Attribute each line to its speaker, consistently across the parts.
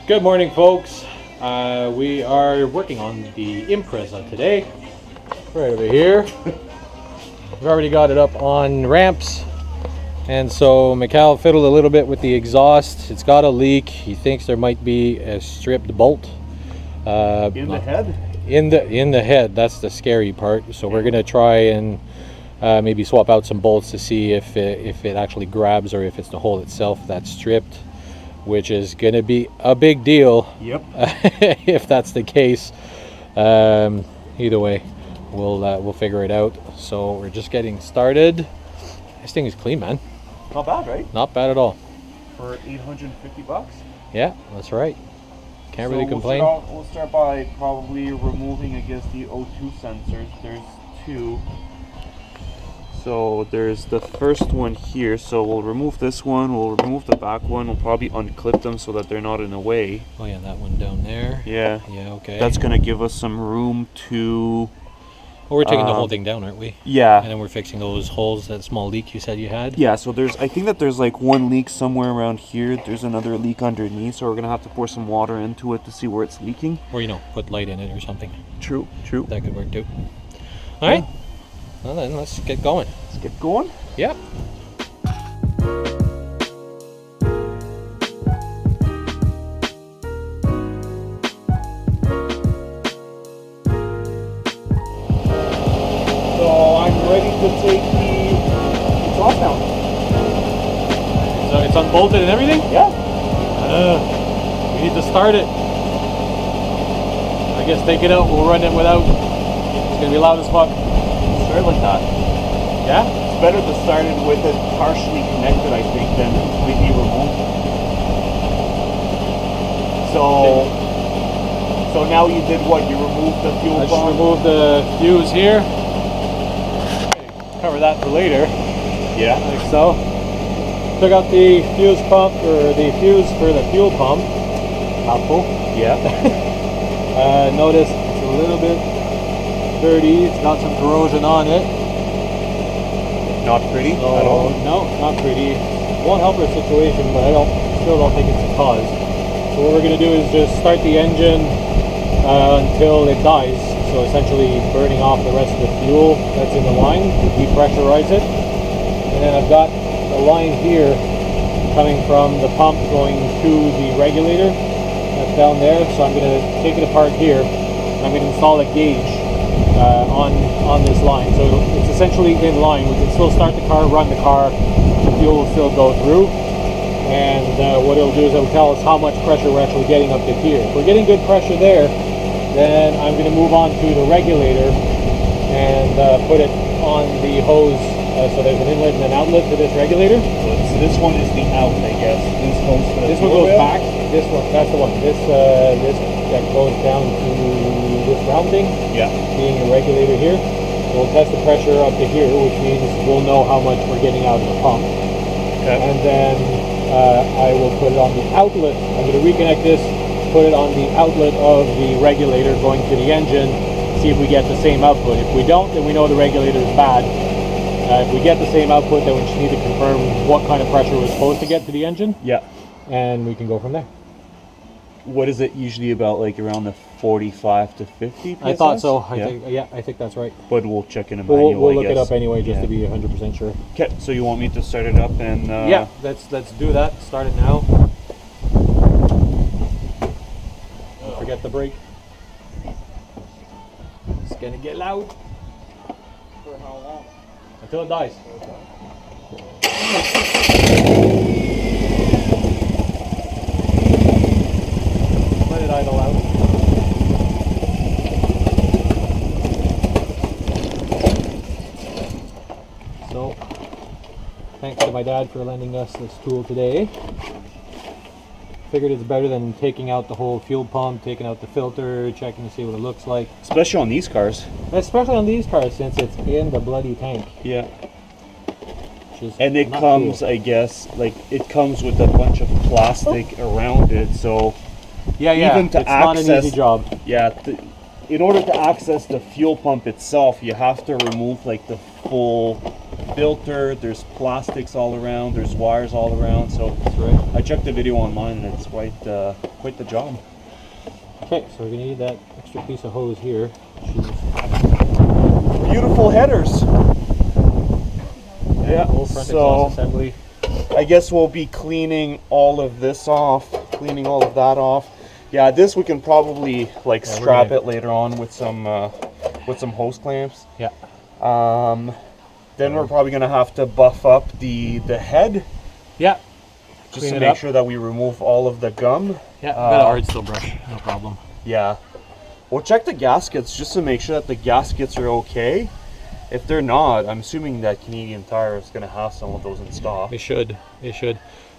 Speaker 1: Good morning, folks. We are working on the Impreza today, right over here. We've already got it up on ramps, and so Mikhail fiddled a little bit with the exhaust. It's got a leak. He thinks there might be a stripped bolt.
Speaker 2: In the head?
Speaker 1: In the head. That's the scary part. So we're gonna try and maybe swap out some bolts to see if it actually grabs or if it's the hole itself that's stripped, which is gonna be a big deal.
Speaker 2: Yep.
Speaker 1: If that's the case. Either way, we'll figure it out. So we're just getting started. This thing is clean, man.
Speaker 2: Not bad, right?
Speaker 1: Not bad at all.
Speaker 2: For 850 bucks?
Speaker 1: Yeah, that's right. Can't really complain.
Speaker 2: We'll start by probably removing, I guess, the O2 sensors. There's two. So there's the first one here. So we'll remove this one. We'll remove the back one. We'll probably unclip them so that they're not in the way.
Speaker 1: Oh yeah, that one down there.
Speaker 2: Yeah.
Speaker 1: Yeah, okay.
Speaker 2: That's gonna give us some room to.
Speaker 1: Well, we're taking the whole thing down, aren't we?
Speaker 2: Yeah.
Speaker 1: And then we're fixing those holes, that small leak you said you had.
Speaker 2: Yeah, so I think that there's like one leak somewhere around here. There's another leak underneath, so we're gonna have to pour some water into it to see where it's leaking.
Speaker 1: Or, put light in it or something.
Speaker 2: True.
Speaker 1: That could work too. All right. Well then, let's get going.
Speaker 2: Let's get going.
Speaker 1: Yep.
Speaker 2: To take the exhaust down.
Speaker 1: So it's unbolted and everything?
Speaker 2: Yeah.
Speaker 1: We need to start it. I guess take it out, we'll run it without. It's gonna be loud as fuck.
Speaker 2: Start like that.
Speaker 1: Yeah?
Speaker 2: It's better to start it with it partially connected, I think, than completely removed. So now you did what? You removed the fuel pump?
Speaker 1: I just removed the fuse here. Cover that for later.
Speaker 2: Yeah.
Speaker 1: Like so. Took out the fuse pump, or the fuse for the fuel pump. Mouthful.
Speaker 2: Yeah.
Speaker 1: Notice it's a little bit dirty. It's got some corrosion on it.
Speaker 2: Not pretty at all?
Speaker 1: No, not pretty. Won't help our situation, but I still don't think it's a cause. So what we're going to do is just start the engine until it dies. So essentially burning off the rest of the fuel that's in the line to depressurize it. And then I've got a line here coming from the pump going to the regulator that's down there. So I'm going to take it apart here. I'm going to install a gauge on this line. So it's essentially in line. We can still start the car, run the car, the fuel will still go through. And what it'll do is it'll tell us how much pressure we're actually getting up to here. If we're getting good pressure there, then I'm going to move on to the regulator and put it on the hose. So there's an inlet and an outlet to this regulator.
Speaker 2: So this one is the out, I guess.
Speaker 1: This one goes back. This one, that's the one. This that goes down to this round thing.
Speaker 2: Yeah.
Speaker 1: Being a regulator here. We'll test the pressure up to here, which means we'll know how much we're getting out of the pump. Okay. And then I will put it on the outlet. I'm going to reconnect this. Put it on the outlet of the regulator going to the engine, see if we get the same output. If we don't, then we know the regulator is bad. If we get the same output, then we just need to confirm what kind of pressure we're supposed to get to the engine.
Speaker 2: Yeah. And
Speaker 1: we can go from there.
Speaker 2: What is it usually about, like around the 45 to 50 PSI?
Speaker 1: I thought so. I think that's right.
Speaker 2: But we'll check in a manual,
Speaker 1: we'll look it up anyway just to be 100% sure.
Speaker 2: Okay, so you want me to start it up and...
Speaker 1: Yeah, let's do that. Start it now. Forget the brake. It's gonna get loud.
Speaker 2: For how long?
Speaker 1: Until it dies. Let it idle out. So, thanks to my dad for lending us this tool today. Figured it's better than taking out the whole fuel pump, taking out the filter, checking to see what it looks like.
Speaker 2: Especially on these cars.
Speaker 1: Especially on these cars, since it's in the bloody tank.
Speaker 2: Yeah. And it comes, cool. I guess, like it comes with a bunch of plastic around it, so even to
Speaker 1: it's not an easy job.
Speaker 2: Yeah, in order to access the fuel pump itself, you have to remove like the full filter, there's plastics all around, there's wires all around. So
Speaker 1: That's right.
Speaker 2: I checked the video online, and it's quite the job.
Speaker 1: Okay, so we're gonna need that extra piece of hose here.
Speaker 2: Beautiful headers. Yeah,
Speaker 1: Full front
Speaker 2: so
Speaker 1: exhaust assembly.
Speaker 2: I guess we'll be cleaning all of this off, cleaning all of that off. Yeah, this we can probably like strap it later on with some hose clamps.
Speaker 1: Yeah.
Speaker 2: Then we're probably gonna have to buff up the head.
Speaker 1: Yeah.
Speaker 2: Just to make sure that we remove all of the gum.
Speaker 1: Yeah, got a hard steel brush, no problem.
Speaker 2: Yeah. We'll check the gaskets just to make sure that the gaskets are okay. If they're not, I'm assuming that Canadian Tire is gonna have some of those in stock.
Speaker 1: They should. They should.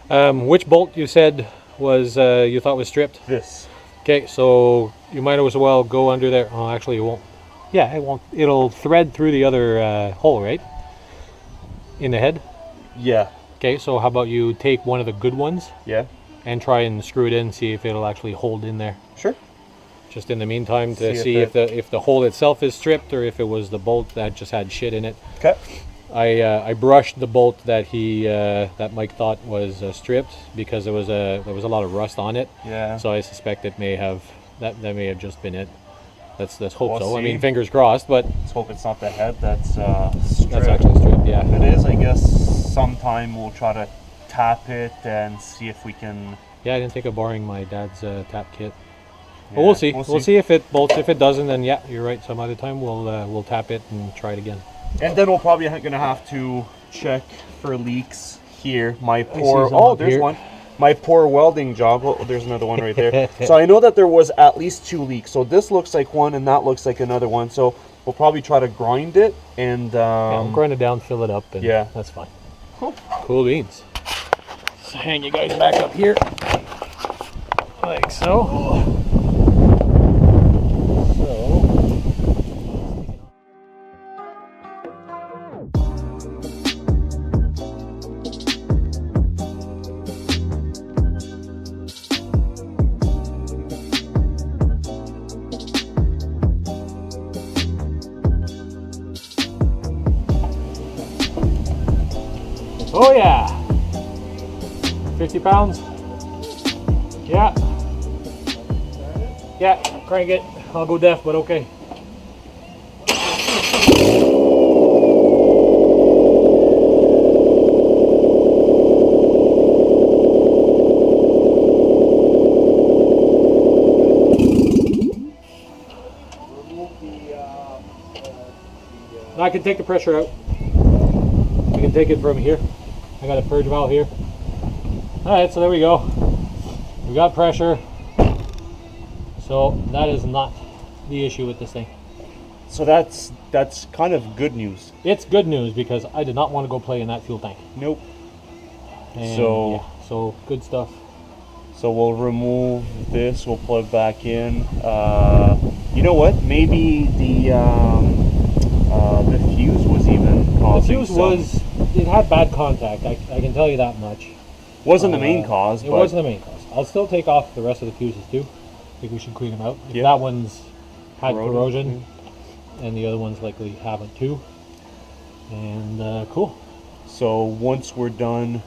Speaker 1: Which bolt you said was you thought was stripped?
Speaker 2: This.
Speaker 1: Okay, so you might as well go under there. Oh, actually, it won't. Yeah, it won't. It'll thread through the other hole, right? In the head.
Speaker 2: Yeah.
Speaker 1: Okay, so how about you take one of the good ones?
Speaker 2: Yeah.
Speaker 1: And try and screw it in, see if it'll actually hold in there.
Speaker 2: Sure.
Speaker 1: Just in the meantime to see if the hole itself is stripped or if it was the bolt that just had shit in it.
Speaker 2: Okay.
Speaker 1: I brushed the bolt that that Mike thought was stripped because there was a lot of rust on it.
Speaker 2: Yeah.
Speaker 1: So I suspect it may have that may have just been it. Let's hope
Speaker 2: We'll
Speaker 1: so.
Speaker 2: see.
Speaker 1: I mean, fingers crossed, but
Speaker 2: let's hope it's not the head that's stripped.
Speaker 1: that's actually stripped. Yeah.
Speaker 2: If it is, I guess sometime we'll try to tap it and see if we can.
Speaker 1: Yeah, I didn't think of borrowing my dad's tap kit.
Speaker 2: Yeah,
Speaker 1: But we'll see.
Speaker 2: we'll
Speaker 1: We'll
Speaker 2: see.
Speaker 1: see if it bolts. If it doesn't, then yeah, you're right. Some other time we'll tap it and try it again.
Speaker 2: And then we'll probably gonna have to check for leaks here. My
Speaker 1: see
Speaker 2: poor.
Speaker 1: some
Speaker 2: Oh,
Speaker 1: up
Speaker 2: there's
Speaker 1: here.
Speaker 2: one. My poor welding job. Oh, there's another one right there. So I know that there was at least 2 leaks. So this looks like one, and that looks like another one. So we'll probably try to grind it and.
Speaker 1: Yeah, we'll grind it down, fill it up, and
Speaker 2: yeah,
Speaker 1: that's fine.
Speaker 2: Cool.
Speaker 1: Cool beans. Let's hang you guys back up here, like so. Oh yeah, 50 pounds. Yeah. Yeah, crank it. I'll go deaf, but okay. I can take the pressure out. I can take it from here. I got a purge valve here. Alright, so there we go. We got pressure. So that is not the issue with this thing.
Speaker 2: So that's kind of good news.
Speaker 1: It's good news because I did not want to go play in that fuel tank.
Speaker 2: Nope.
Speaker 1: And
Speaker 2: So
Speaker 1: yeah, so good stuff.
Speaker 2: So we'll remove this. We'll plug back in. You know what? Maybe the fuse was even
Speaker 1: The
Speaker 2: causing
Speaker 1: fuse it had bad contact. I can tell you that much.
Speaker 2: Wasn't the main cause,
Speaker 1: It
Speaker 2: but
Speaker 1: wasn't the main cause. I'll still take off the rest of the fuses too. I think we should clean them out. If
Speaker 2: Yeah.
Speaker 1: that one's had
Speaker 2: Corroded.
Speaker 1: corrosion, and the other ones likely haven't too. And cool.
Speaker 2: So once we're done,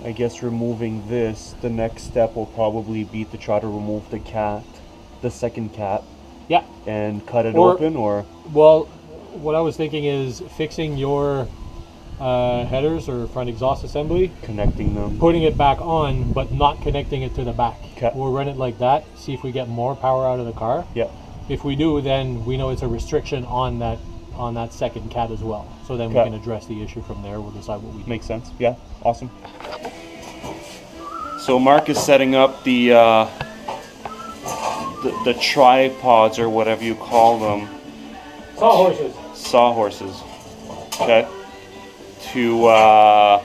Speaker 2: I guess removing this, the next step will probably be to try to remove the cat, the second cat.
Speaker 1: Yeah.
Speaker 2: And cut it
Speaker 1: Or-
Speaker 2: open, or
Speaker 1: Well, what I was thinking is fixing your headers or front exhaust assembly,
Speaker 2: connecting them.
Speaker 1: putting it back on, but not connecting it to the back.
Speaker 2: 'Kay.
Speaker 1: We'll run it like that, see if we get more power out of the car.
Speaker 2: Yeah.
Speaker 1: If we do, then we know it's a restriction on that second cat as well. So then we
Speaker 2: 'Kay.
Speaker 1: can address the issue from there. We'll decide what we do.
Speaker 2: Makes sense. Yeah. Awesome. So Mark is setting up the tripods or whatever you call them.
Speaker 1: Sawhorses.
Speaker 2: Sawhorses. Okay. To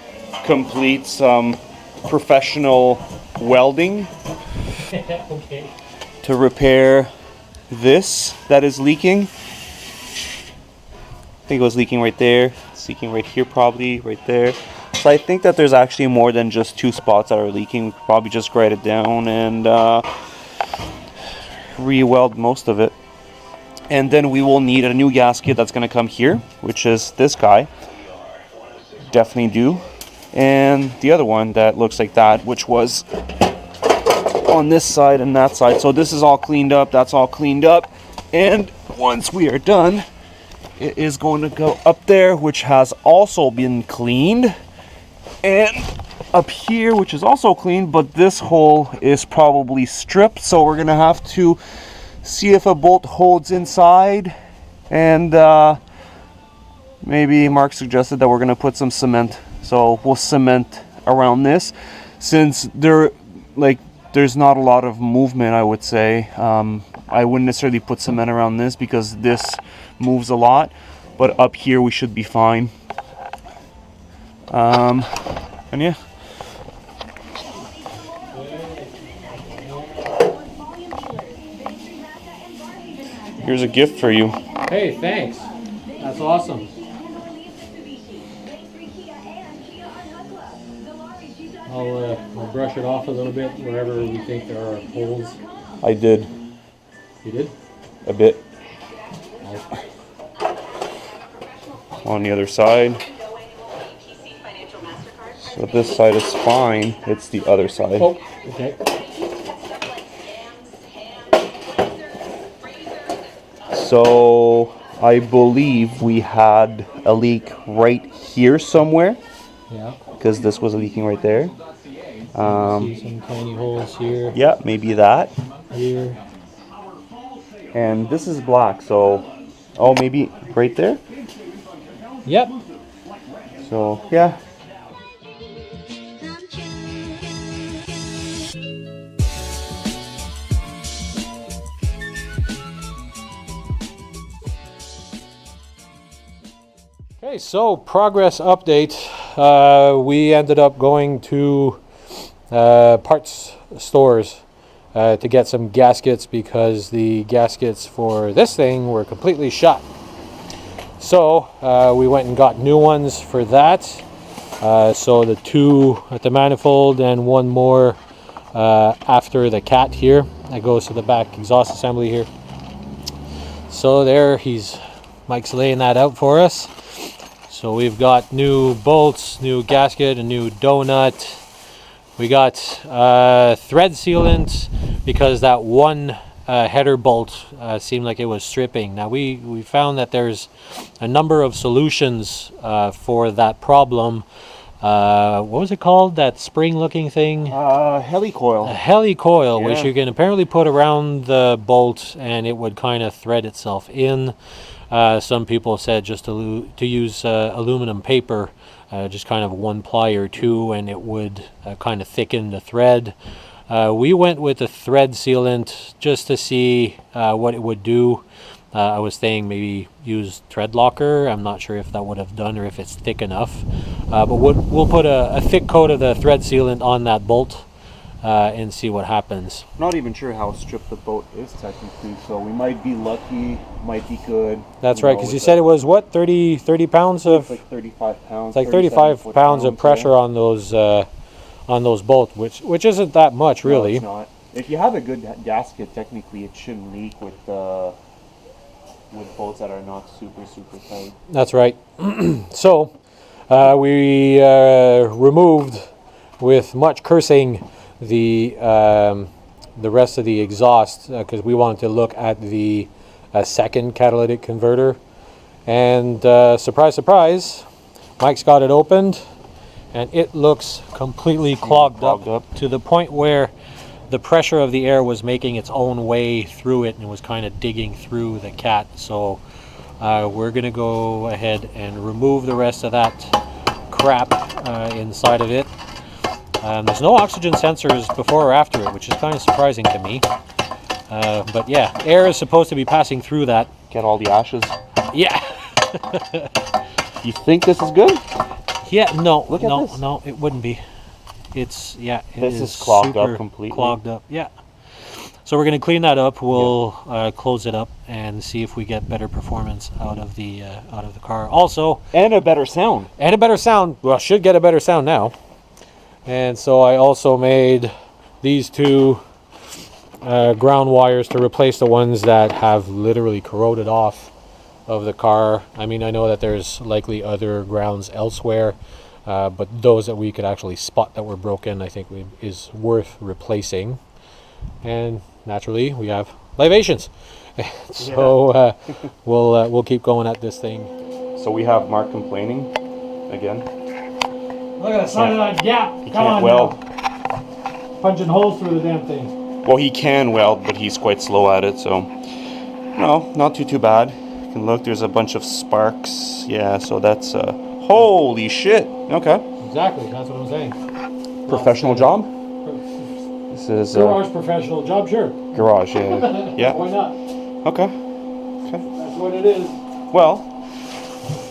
Speaker 2: complete some professional welding
Speaker 1: Okay.
Speaker 2: to repair this that is leaking. I think it was leaking right there. It's leaking right here, probably right there. So I think that there's actually more than just 2 spots that are leaking. We could probably just grade it down and re-weld most of it. And then we will need a new gasket that's going to come here, which is this guy. definitely do. And the other one that looks like that, which was on this side and that side. So this is all cleaned up, that's all cleaned up. And once we are done, it is going to go up there, which has also been cleaned. And up here, which is also cleaned, but this hole is probably stripped. So we're gonna have to see if a bolt holds inside. And maybe Mark suggested that we're gonna put some cement. So we'll cement around this, since there's not a lot of movement, I would say. I wouldn't necessarily put cement around this because this moves a lot, but up here we should be fine. And yeah. Here's a gift for you.
Speaker 1: Hey, thanks. That's awesome. I'll brush it off a little bit wherever we think there are holes.
Speaker 2: I did.
Speaker 1: You did?
Speaker 2: A bit.
Speaker 1: Oh.
Speaker 2: On the other side. So this side is fine. It's the other side.
Speaker 1: Oh, okay.
Speaker 2: So I believe we had a leak right here somewhere.
Speaker 1: Yeah.
Speaker 2: Because this was leaking right there.
Speaker 1: See some tiny holes here.
Speaker 2: Yeah, maybe that.
Speaker 1: Here.
Speaker 2: And this is black, so maybe right there.
Speaker 1: Yep.
Speaker 2: So yeah.
Speaker 1: Okay, so progress update. We ended up going to parts stores to get some gaskets because the gaskets for this thing were completely shot. So we went and got new ones for that. So the two at the manifold and one more after the cat here. That goes to the back exhaust assembly here. So there, Mike's laying that out for us. So we've got new bolts, new gasket, a new donut. We got thread sealant because that one header bolt seemed like it was stripping. Now we found that there's a number of solutions for that problem. What was it called? That spring-looking thing?
Speaker 2: Helicoil.
Speaker 1: A helicoil,
Speaker 2: Yeah.
Speaker 1: which you can apparently put around the bolt and it would kind of thread itself in. Some people said just to use aluminum paper, just kind of 1 ply or 2, and it would kind of thicken the thread. We went with the thread sealant just to see what it would do. I was saying maybe use thread locker. I'm not sure if that would have done or if it's thick enough. But we'll put a thick coat of the thread sealant on that bolt and see what happens.
Speaker 2: Not even sure how stripped the boat is technically, so we might be lucky, might be good.
Speaker 1: That's right, because you said it was what, 30 pounds of...
Speaker 2: It's like 35 pounds.
Speaker 1: It's like 35 pounds of pressure on those bolts, which isn't that much really.
Speaker 2: No, it's not. If you have a good gasket, technically it shouldn't leak with bolts that are not super tight.
Speaker 1: That's right. So we removed, with much cursing, the rest of the exhaust because we wanted to look at the second catalytic converter, and surprise surprise, Mike's got it opened and it looks completely clogged up to the point where the pressure of the air was making its own way through it and was kind of digging through the cat. So we're gonna go ahead and remove the rest of that crap inside of it. There's no oxygen sensors before or after it, which is kind of surprising to me. But yeah, air is supposed to be passing through that.
Speaker 2: Get all the ashes.
Speaker 1: Yeah.
Speaker 2: You think this is good?
Speaker 1: Yeah, no,
Speaker 2: Look at this.
Speaker 1: No, it wouldn't be. It's, yeah,
Speaker 2: this is clogged up completely.
Speaker 1: Clogged up, yeah. So we're going to clean that up. We'll close it up and see if we get better performance out of the car. Also,
Speaker 2: and a better sound.
Speaker 1: And a better sound. Well, should get a better sound now. And so I also made these two ground wires to replace the ones that have literally corroded off of the car. I mean, I know that there's likely other grounds elsewhere, but those that we could actually spot that were broken, I think is worth replacing. And naturally, we have libations. So we'll keep going at this thing.
Speaker 2: So we have Mark complaining again.
Speaker 1: Look at the size of that gap.
Speaker 2: He
Speaker 1: Come
Speaker 2: can't
Speaker 1: on,
Speaker 2: weld.
Speaker 1: now. Punching holes through the damn thing.
Speaker 2: Well, he can weld, but he's quite slow at it, so no, not too bad. You can look, there's a bunch of sparks. Yeah, so that's holy shit. Okay.
Speaker 1: Exactly, that's what I'm saying.
Speaker 2: Professional job? This is
Speaker 1: garage professional job, sure.
Speaker 2: Garage, yeah. Yeah.
Speaker 1: Why not?
Speaker 2: Okay.
Speaker 1: That's what it is.
Speaker 2: Well,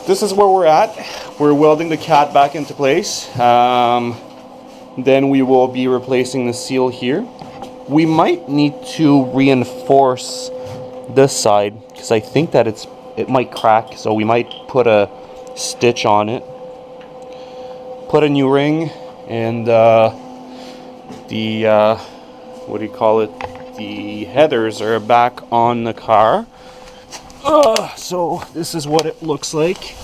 Speaker 2: this is where we're at. We're welding the cat back into place. Then we will be replacing the seal here. We might need to reinforce this side because I think that it might crack, so we might put a stitch on it, put a new ring, and the what do you call it, the headers are back on the car. So this is what it looks like.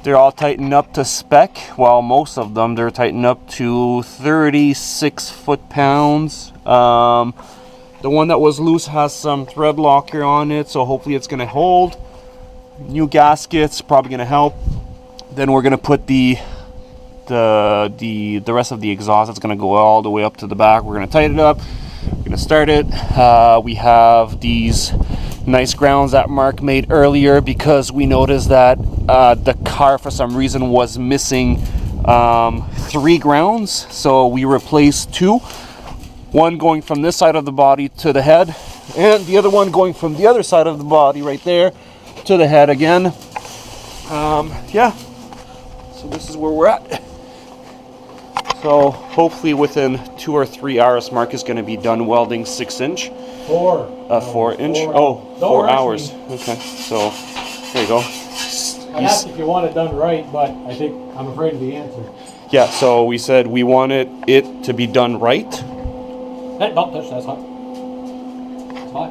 Speaker 2: They're all tightened up to spec. Well, most of them, they're tightened up to 36 foot-pounds. The one that was loose has some thread locker on it, so hopefully it's gonna hold. New gaskets, probably gonna help. Then we're gonna put the rest of the exhaust. It's gonna go all the way up to the back. We're gonna tighten it up. We're gonna start it. We have these nice grounds that Mark made earlier because we noticed that the car for some reason was missing 3 grounds, so we replaced 2. One going from this side of the body to the head, and the other one going from the other side of the body right there to the head again. Yeah, so this is where we're at. So hopefully within 2 or 3 hours, Mark is going to be done welding 6-inch. 4 inch. Oh, 4 hours. Okay, so there you go.
Speaker 1: I asked if you want it done right, but I think I'm afraid of the answer.
Speaker 2: Yeah, so we said we wanted it to be done right.
Speaker 1: Hey, don't touch, that's hot. It's hot.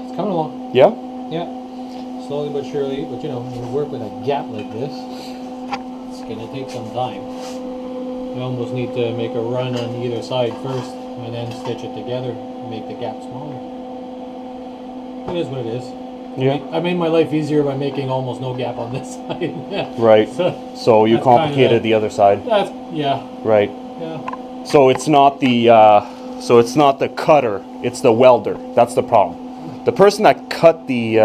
Speaker 1: It's coming along.
Speaker 2: Yeah?
Speaker 1: Yeah. Slowly but surely, but you know, when you work with a gap like this, it's gonna take some time. You almost need to make a run on either side first and then stitch it together and make the gap smaller. It is what it is.
Speaker 2: Yeah.
Speaker 1: I made my life easier by making almost no gap on this side. Yeah.
Speaker 2: Right. So you
Speaker 1: that's
Speaker 2: complicated
Speaker 1: kinda
Speaker 2: the other side.
Speaker 1: That's, yeah.
Speaker 2: Right.
Speaker 1: Yeah.
Speaker 2: So it's not the cutter, it's the welder. That's the problem. The person that cut the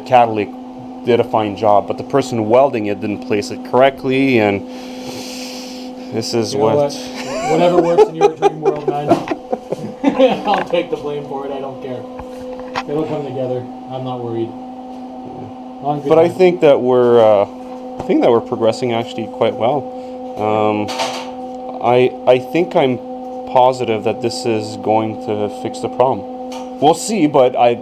Speaker 2: catalytic did a fine job, but the person welding it didn't place it correctly, and this is
Speaker 1: whatever works in your dream world, man. I'll take the blame for it. I don't care. It'll come together. I'm not worried. But
Speaker 2: I think that we're progressing actually quite well. I think I'm positive that this is going to fix the problem. We'll see, but that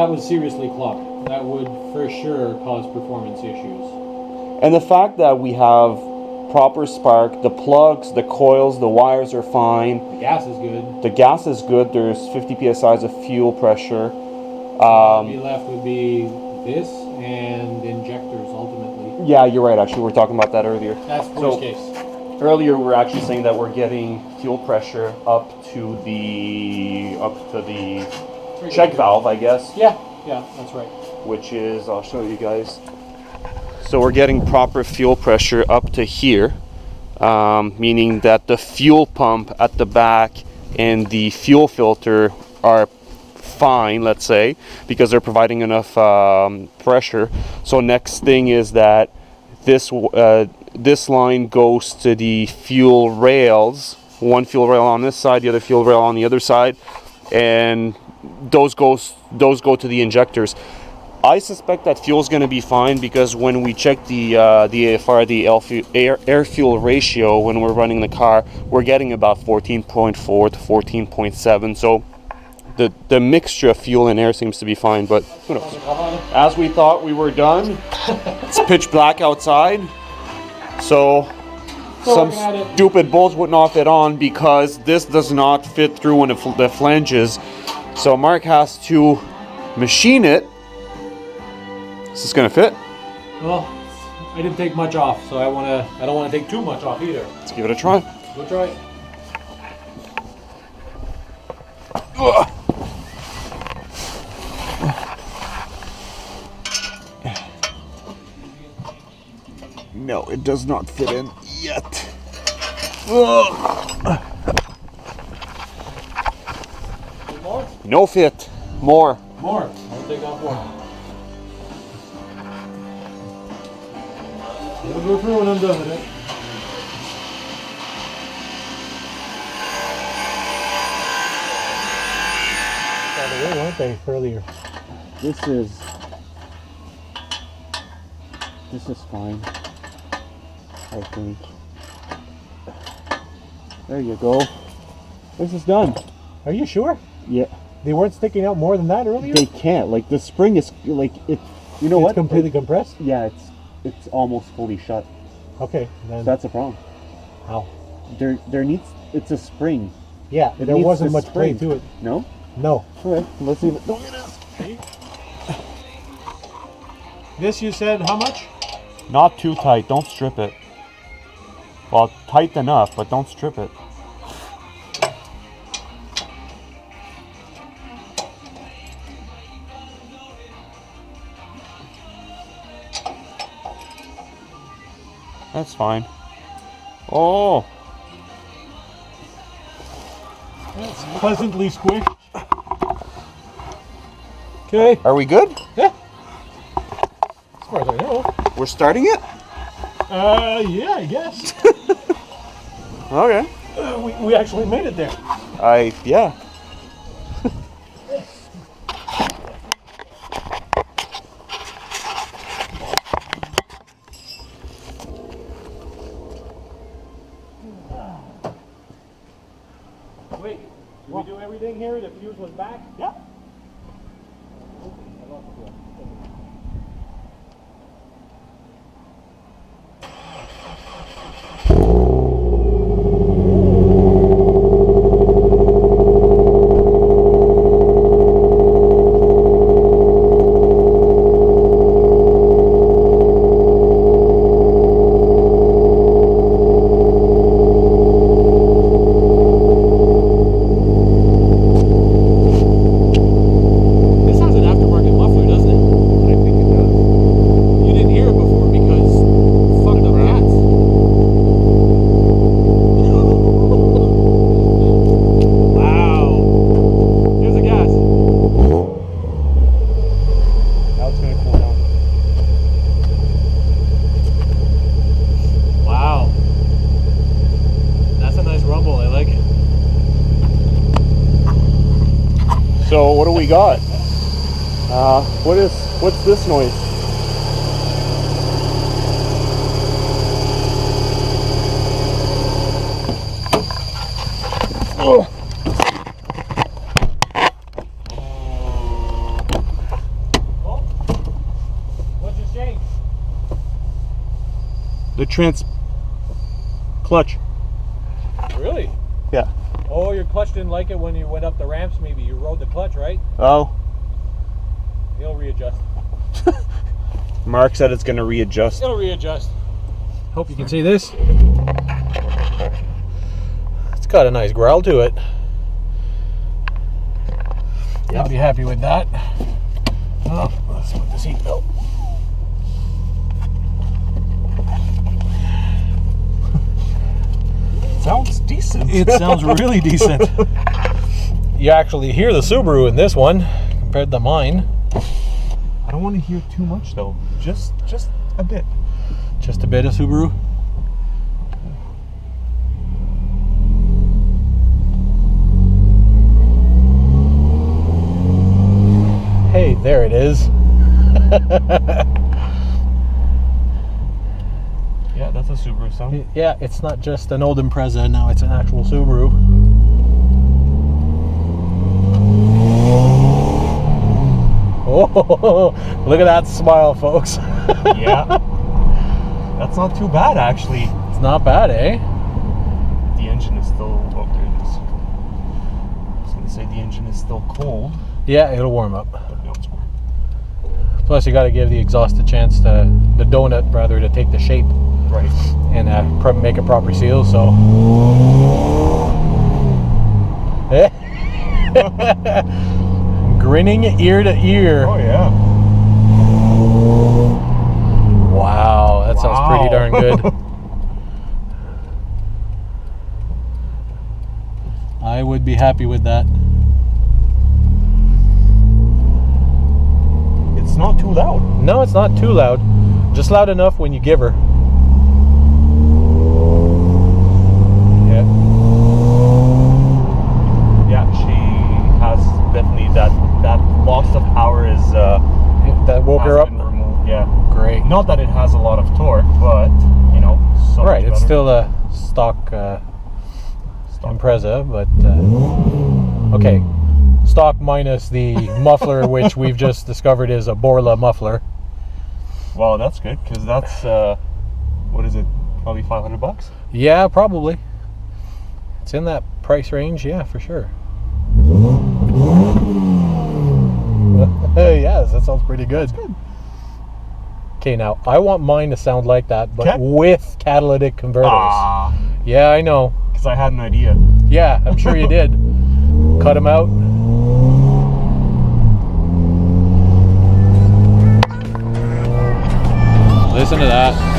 Speaker 1: would seriously clog. That would for sure cause performance issues.
Speaker 2: And the fact that we have proper spark, the plugs, the coils, the wires are fine.
Speaker 1: The gas is good.
Speaker 2: The gas is good. There's 50 psi of fuel pressure.
Speaker 1: What would be left would be this and injectors ultimately.
Speaker 2: Yeah, you're right. Actually, we were talking about that earlier.
Speaker 1: That's worst case.
Speaker 2: Earlier, we were actually saying that we're getting fuel pressure up to the check valve, I guess.
Speaker 1: Yeah, that's right.
Speaker 2: Which is, I'll show you guys. So we're getting proper fuel pressure up to here, meaning that the fuel pump at the back and the fuel filter are fine, let's say, because they're providing enough pressure. So next thing is that this line goes to the fuel rails, one fuel rail on this side, the other fuel rail on the other side, and those go to the injectors. I suspect that fuel is going to be fine because when we check the AFR, the air fuel ratio, when we're running the car, we're getting about 14.4 to 14.7. So the mixture of fuel and air seems to be fine, but who knows? As we thought we were done, it's pitch black outside. So some stupid bulls would not fit on because this does not fit through one of the flanges. So Mark has to machine it Is this gonna fit?
Speaker 1: Well, I didn't take much off, so I don't wanna take too much off either.
Speaker 2: Let's give it a try.
Speaker 1: Go try it.
Speaker 2: Ugh. No, it does not fit in yet. Ugh.
Speaker 1: More?
Speaker 2: No fit. More.
Speaker 1: More. I'll take off more. We'll go through when I'm done with it. By the way, weren't they earlier?
Speaker 2: This is fine, I think. There you go. This is done.
Speaker 1: Are you sure?
Speaker 2: Yeah.
Speaker 1: They weren't sticking out more than that earlier?
Speaker 2: They can't. Like the spring is like it. You know what?
Speaker 1: It's completely compressed?
Speaker 2: Yeah, it's almost fully shut.
Speaker 1: Okay, then
Speaker 2: That's a problem.
Speaker 1: how?
Speaker 2: There needs. It's a spring.
Speaker 1: Yeah,
Speaker 2: It
Speaker 1: there
Speaker 2: needs
Speaker 1: wasn't
Speaker 2: the
Speaker 1: much play
Speaker 2: spring.
Speaker 1: to it.
Speaker 2: No.
Speaker 1: No.
Speaker 2: Okay. Let's see. Look at this.
Speaker 1: This you said how much?
Speaker 2: Not too tight. Don't strip it. Well, tight enough, but don't strip it. That's fine. Oh,
Speaker 1: It's pleasantly squished. Okay.
Speaker 2: are we good?
Speaker 1: Yeah. As far as I know.
Speaker 2: We're starting it?
Speaker 1: Yeah, I guess.
Speaker 2: Okay.
Speaker 1: We actually made it there.
Speaker 2: Yeah.
Speaker 1: Wait, did we do everything here? The fuse was back?
Speaker 2: Yeah. So what do we got? What's this noise? Oh.
Speaker 1: What's your change?
Speaker 2: The clutch.
Speaker 1: Really?
Speaker 2: Yeah.
Speaker 1: Oh, your clutch didn't like it when you went up the ramps, maybe. You rode the clutch, right?
Speaker 2: Oh.
Speaker 1: It'll readjust.
Speaker 2: Mark said it's going to readjust.
Speaker 1: It'll readjust. Hope you can see this. It's got a nice growl to it. Yeah. I'll be happy with that. Oh, let's put the seat belt.
Speaker 2: Sounds decent.
Speaker 1: It sounds really decent. You actually hear the Subaru in this one compared to mine.
Speaker 2: I don't want to hear too much though. Just a bit.
Speaker 1: Just a bit of Subaru. Hey, there it is.
Speaker 2: Yeah, that's a Subaru sound.
Speaker 1: Yeah, it's not just an old Impreza, now it's an actual Subaru. Oh, look at that smile, folks.
Speaker 2: Yeah. That's not too bad, actually.
Speaker 1: It's not bad, eh?
Speaker 2: The engine is still... Oh, there it is. I was going to say the engine is still cold.
Speaker 1: Yeah, it'll warm up.
Speaker 2: But no, it's warm.
Speaker 1: Plus, you got to give the exhaust a chance to, the donut rather, to take the shape.
Speaker 2: Right.
Speaker 1: And make a proper seal, so. Grinning ear to ear.
Speaker 2: Oh, yeah.
Speaker 1: Wow, that sounds pretty darn good. I would be happy with that.
Speaker 2: It's not too loud.
Speaker 1: No, it's not too loud. Just loud enough when you give her. Yeah.
Speaker 2: Yeah, she has definitely that loss of power is
Speaker 1: That woke her up.
Speaker 2: been removed. Yeah.
Speaker 1: Great.
Speaker 2: Not that it has a lot of torque, but you know, so
Speaker 1: Right,
Speaker 2: much
Speaker 1: it's
Speaker 2: better.
Speaker 1: still a stock Impreza, but okay. Stock minus the muffler, which we've just discovered is a Borla muffler.
Speaker 2: Wow, that's good because that's what is it? Probably $500.
Speaker 1: Yeah, probably. It's in that price range, yeah, for sure. Yes, that sounds pretty good. Okay, now I want mine to sound like that, but with catalytic converters.
Speaker 2: Ah,
Speaker 1: Yeah, I know.
Speaker 2: because I had an idea.
Speaker 1: Yeah, I'm sure you did. Cut them out. Listen to that.